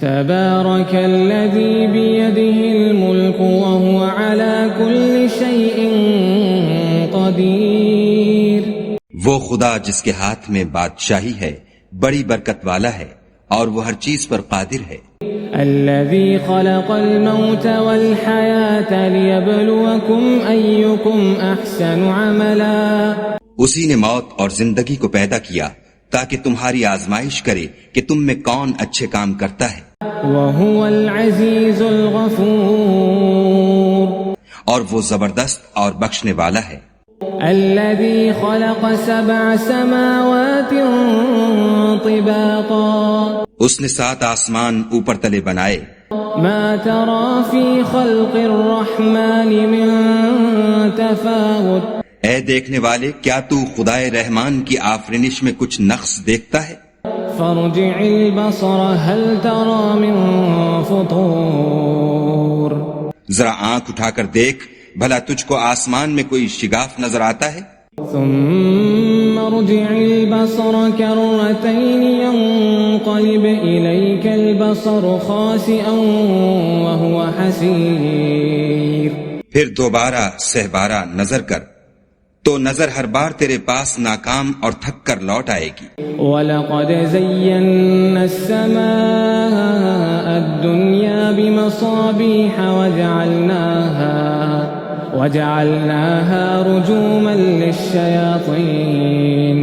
تبارك الذي بيده الملك وهو على كل شيء قدير. وہ خدا جس کے ہاتھ میں بادشاہی ہے بڑی برکت والا ہے اور وہ ہر چیز پر قادر ہے. الذي خلق الموت والحياة ليبلوكم أيكم أحسن عملا. اسی نے موت اور زندگی کو پیدا کیا تاکہ تمہاری آزمائش کرے کہ تم میں کون اچھے کام کرتا ہے. وهو العزيز الغفور. اور وہ زبردست اور بخشنے والا ہے. الذي خلق 7 سماوات طباقا. اس نے 7 آسمان اوپر تلے بنائے. ما ترى في خلق الرحمن من تفاوت. اے دیکھنے والے کیا تو خدائے رحمان کی آفرینش میں کچھ نقص دیکھتا ہے؟ فارجع البصر هل ترى من فطور. ذرا آنکھ اٹھا کر دیکھ بھلا تجھ کو آسمان میں کوئی شگاف نظر آتا ہے؟ ثم ارجع البصر كرتين ينقلب إليك البصر خاسئا وهو حسير. پھر دوبارہ سہبارہ نظر کر تو نظر ہر بار تیرے پاس ناکام اور تھک کر لوٹ آئے گی. وَلَقَدْ زَيَّنَّا السَّمَاءَ الدُّنْيَا بِمَصَابِيحَ وَجَعَلْنَاهَا رُجُومًا لِلشَّيَاطِينِ.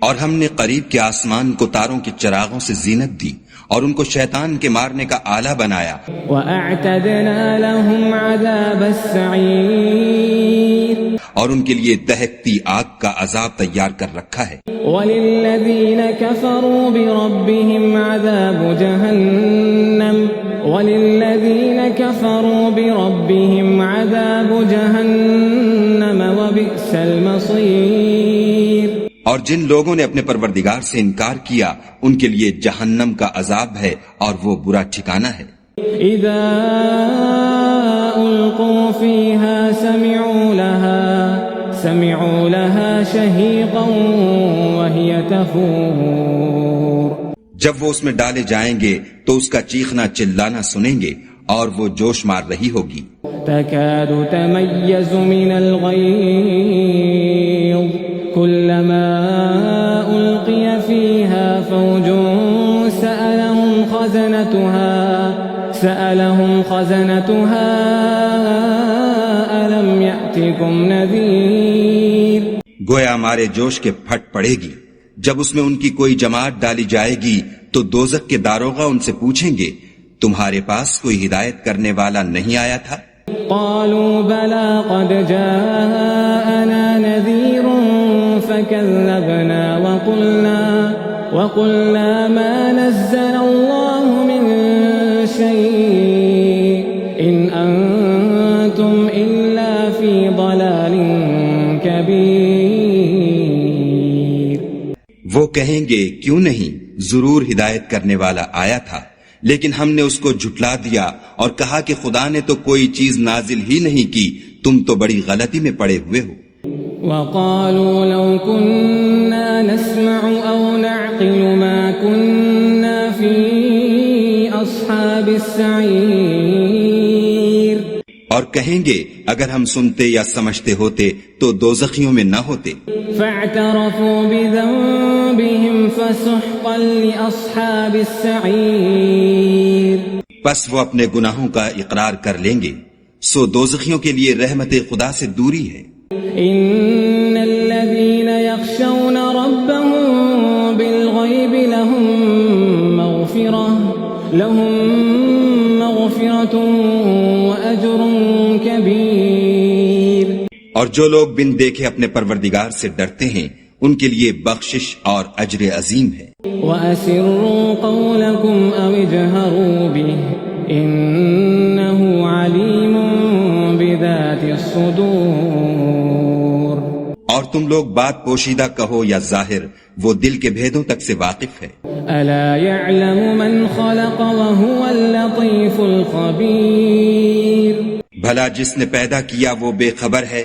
اور ہم نے قریب کے آسمان کو تاروں کے چراغوں سے زینت دی اور ان کو شیطان کے مارنے کا آلہ بنایا. وَأَعْتَدْنَا لَهُمْ عَذَابَ السَّعِيرِ. اور ان کے لیے دہکتی آگ کا عذاب تیار کر رکھا ہے. وَلِلَّذِينَ كَفَرُوا بِرَبِّهِمْ عَذَابُ جَهَنَّمَ وَلِلَّذِينَ كَفَرُوا بِرَبِّهِمْ عَذَابُ جَهَنَّمَ وَبِئْسَ الْمَصِيرُ. اور جن لوگوں نے اپنے پروردگار سے انکار کیا ان کے لیے جہنم کا عذاب ہے اور وہ برا ٹھکانہ ہے. اذا القوا فيها سمعوا لها شهيقا وهي تفور. جب وہ اس میں ڈالے جائیں گے تو اس کا چیخنا چلانا سنیں گے اور وہ جوش مار رہی ہوگی. تكاد تميز من الغيظ كلما ألقي فيها فوج سألهم خزنتها ألم يأتكم نذير. گویا مارے جوش کے پھٹ پڑے گی. جب اس میں ان کی کوئی جماعت ڈالی جائے گی تو دوزخ کے داروغہ ان سے پوچھیں گے تمہارے پاس کوئی ہدایت کرنے والا نہیں آیا تھا؟ قالوا بلى قد جاءنا نذير فكذبنا وقلنا ما نزل الله من شيء إن أنتم إلا في ضلال كبير. وہ کہیں گے کیوں نہیں ضرور ہدایت کرنے والا آیا تھا لیکن ہم نے اس کو جھٹلا دیا اور کہا کہ خدا نے تو کوئی چیز نازل ہی نہیں کی تم تو بڑی غلطی میں پڑے ہوئے ہو. وقالوا لو كنا نسمع أو نعقل ما كنا في أصحاب السعير. اور کہیں گے اگر ہم سنتے یا سمجھتے ہوتے تو دوزخیوں میں نہ ہوتے. فاعترفوا بذنبهم فسحقا لأصحاب السعير. پس وہ اپنے گناہوں کا اقرار کر لیں گے سو دوزخیوں کے لیے رحمت خدا سے دوری ہے. ان الذين يخشون ربهم بالغيب لهم مغفرة وأجر كبير. اور جو لوگ بن دیکھے اپنے پروردگار سے ڈرتے ہیں ان کے لیے بخشش اور اجر عظیم ہے. وَأَسِرُّوا قَوْلَكُمْ أَوْ اجْهَرُوا بِهِ إِنَّهُ عَلِيمٌ بِذَاتِ الصُّدُورِ. اور تم لوگ بات پوشیدہ کہو یا ظاہر وہ دل کے بھیدوں تک سے واقف ہے. أَلَا يَعْلَمُ مَنْ خَلَقَ وَهُوَ اللَّطِيفُ الْخَبِيرُ. بھلا جس نے پیدا کیا وہ بے خبر ہے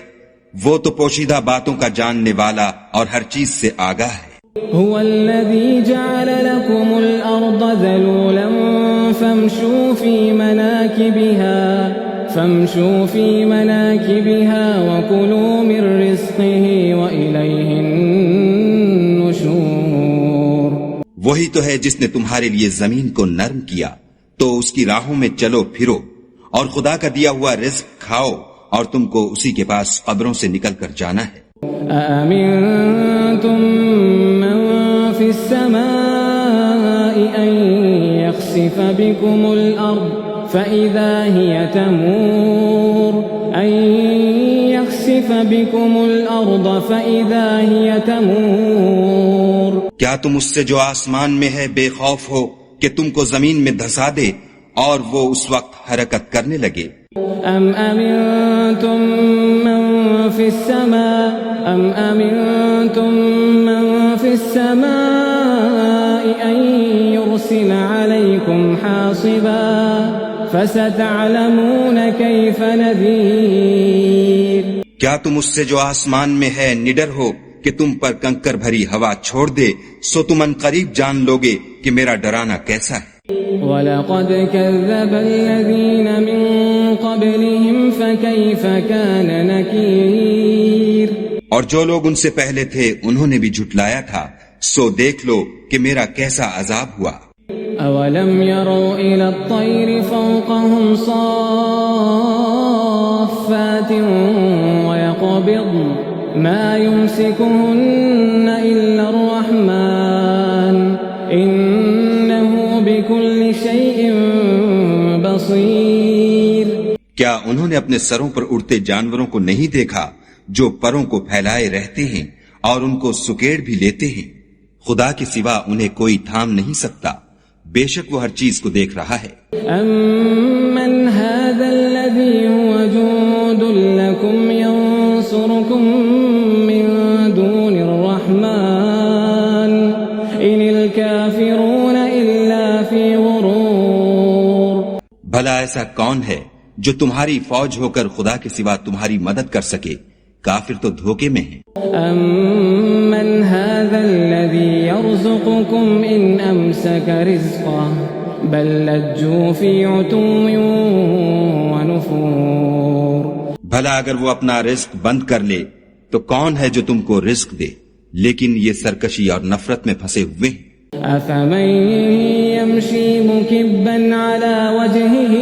وہ تو پوشیدہ باتوں کا جاننے والا اور ہر چیز سے آگاہ ہے. هو الذي جعل لكم الأرض ذلولا فامشوا في مناكبها وكلوا من رزقه وإليه النشور. وہی تو ہے جس نے تمہارے لیے زمین کو نرم کیا تو اس کی راہوں میں چلو پھرو اور خدا کا دیا ہوا رزق کھاؤ اور تم کو اسی کے پاس قبروں سے نکل کر جانا ہے. أأمنتم من في السماء أن يخسف بكم الأرض فإذا هي تمور أن يخسف بكم الأرض فإذا هي تمور. کیا تم اس سے جو آسمان میں ہے بے خوف ہو کہ تم کو زمین میں دھسا دے اور وہ اس وقت حرکت کرنے لگے؟ أم أمنتم من في السماء أن يرسل عليكم حاصبا فستعلمون كيف نذير. کیا تم اس سے جو آسمان میں ہے نڈر ہو کہ تم پر کنکر بھری ہوا چھوڑ دے سو تم ان قریب جان لوگے کہ میرا ڈرانا کیسا ہے. وَلَقَدْ كَذَّبَ الَّذِينَ مِن قَبْلِهِمْ فَكَيْفَ كَانَ نَكِيرٌ. اور جو لوگ ان سے پہلے تھے انہوں نے بھی جھٹلایا تھا سو دیکھ لو کہ میرا کیسا عذاب ہوا. أَوَلَمْ يَرَوْا إِلَى الطَّيْرِ فَوْقَهُمْ صَافَّاتٍ وَيَقْبِضْنَ مَا يُمْسِكُهُنَّ إِلَّا الرَّحْمَنُ إِنَّهُ بِكُلِّ شَيْءٍ بَصِيرٌ. کیا انہوں نے اپنے سروں پر اڑتے جانوروں کو نہیں دیکھا جو پروں کو پھیلائے رہتے ہیں اور ان کو سکیڑ بھی لیتے ہیں؟ خدا کے سوا انہیں کوئی تھام نہیں سکتا، بے شک وہ ہر چیز کو دیکھ رہا ہے. أَمَّنْ هَذَا الَّذِي هُوَ جُندٌ لَكُمْ يَنصُرُكُم مِّن دُونِ الرَّحْمَنِ إِنِ الْكَافِرُونَ إِلَّا فِي غُرُورٍ. بھلا ایسا کون ہے جو تمہاری فوج ہو کر خدا کے سوا تمہاری مدد کر سکے؟ کافر تو دھوکے میں ہیں. أَمَّنْ هَذَا الَّذِي يَرْزُقُكُمْ إِنْ أَمْسَكَ رِزْقَهُ بَلْ لَجُّوا فِي عُتُوٍّ وَنُفُورٍ. بھلا اگر وہ اپنا رزق بند کر لے تو کون ہے جو تم کو رزق دے؟ لیکن یہ سرکشی اور نفرت میں پھنسے ہوئے ہیں. أَفَمَن يَمْشِي مُكِبًّا عَلَى وَجْهِهِ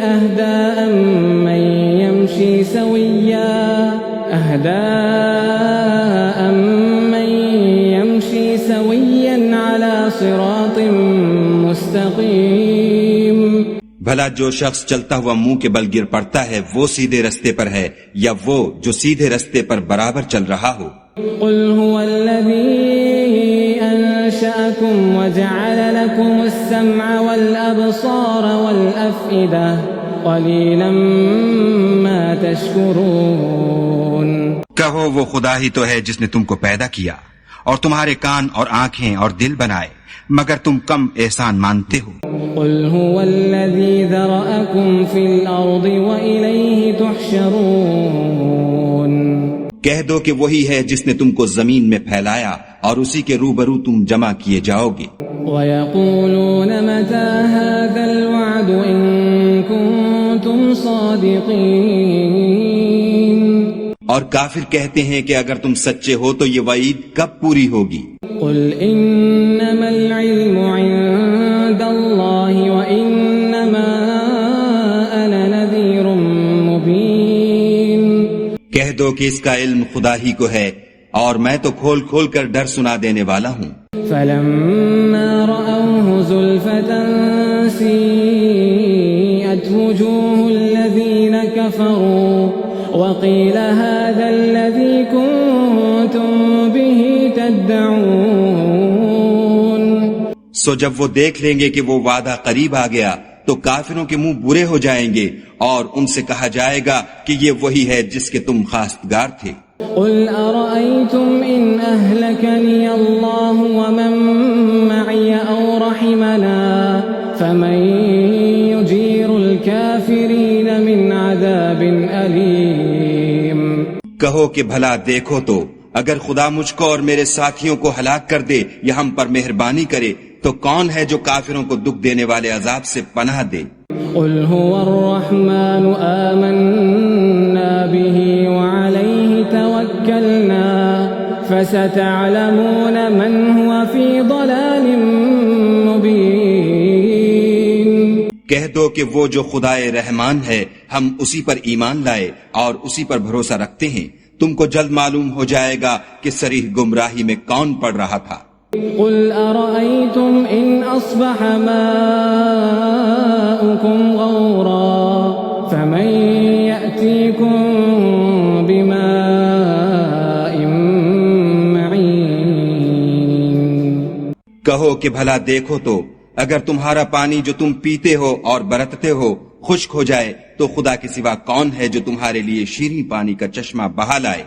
أَهْدَىٰ أَمَّن يَمْشِي سَوِيًّا عَلَى صِرَاطٍ مُسْتَقِيمٍ. بھلا جو شخص چلتا ہوا منہ کے بل گر پڑتا ہے وہ سیدھے رستے پر ہے یا وہ جو سیدھے رستے پر برابر چل رہا ہو؟ قل هو الذي أنشأكم وجعل لكم السمع والأبصار والأفئدة قليلا ما تشكرون. کہو وہ خدا ہی تو ہے جس نے تم کو پیدا کیا اور تمہارے کان اور آنکھیں اور دل بنائے مگر تم کم احسان مانتے ہو. قل هو الذي ذرأكم في الأرض وإليه تحشرون. کہہ دو کہ وہی ہے جس نے تم کو زمین میں پھیلایا اور اسی کے روبرو تم جمع کیے جاؤ گے. وَيَقُولُونَ مَتَى هَذَا الْوَعْدُ إِن كُنتُمْ صَادِقِينَ. اور کافر کہتے ہیں کہ اگر تم سچے ہو تو یہ وعید کب پوری ہوگی؟ قُلْ إِنَّمَا الْعِلْمُ عِندَ اللَّهِ وَإِنَّمَا أَنَا نَذِيرٌ مُبِينٌ. کہہ دو کہ اس کا علم خدا ہی کو ہے اور میں تو کھول کھول کر ڈر سنا دینے والا ہوں. فَلَمَّا رَأَوْهُ زُلْفَةً سِيئَتْ وُجُوهُ الَّذِينَ كَفَرُوا وَقِيلَ هَذَا الَّذِي كُنتُم بِهِ تَدَّعُونَ. سو جب وہ دیکھ لیں گے کہ وہ وعدہ قریب آ گیا تو کافروں کے منہ برے ہو جائیں گے اور ان سے کہا جائے گا کہ یہ وہی ہے جس کے تم خواستگار تھے. قُلْ أَرَأَيْتُمْ إِنْ أَهْلَكَنِيَ اللَّهُ وَمَن مَّعِيَ أَوْ رَحِمَنَا فَمَن يُجِيرُ الْكَافِرِينَ مِنْ عَذَابٍ أَلِيمٍ. کہو کہ بھلا دیکھو تو اگر خدا مجھ کو اور میرے ساتھیوں کو ہلاک کر دے یا ہم پر مہربانی کرے تو کون ہے جو کافروں کو دکھ دینے والے عذاب سے پناہ دے؟ قل هو الرحمن آمنا به وعليه توكلنا فستعلمون من هو في ضلال مبين کہہ دو کہ وہ جو خدائے رحمان ہے ہم اسی پر ایمان لائے اور اسی پر بھروسہ رکھتے ہیں، تم کو جلد معلوم ہو جائے گا کہ صریح گمراہی میں کون پڑ رہا تھا۔ قل أرأيتم إن أصبح ماؤكم غورا فمن يأتيكم بماء معين کہو کہ بھلا دیکھو تو اگر تمہارا پانی جو تم پیتے ہو اور برتتے ہو خشک ہو جائے تو خدا کے سوا کون ہے جو تمہارے لیے شیریں پانی کا چشمہ بہا لائے؟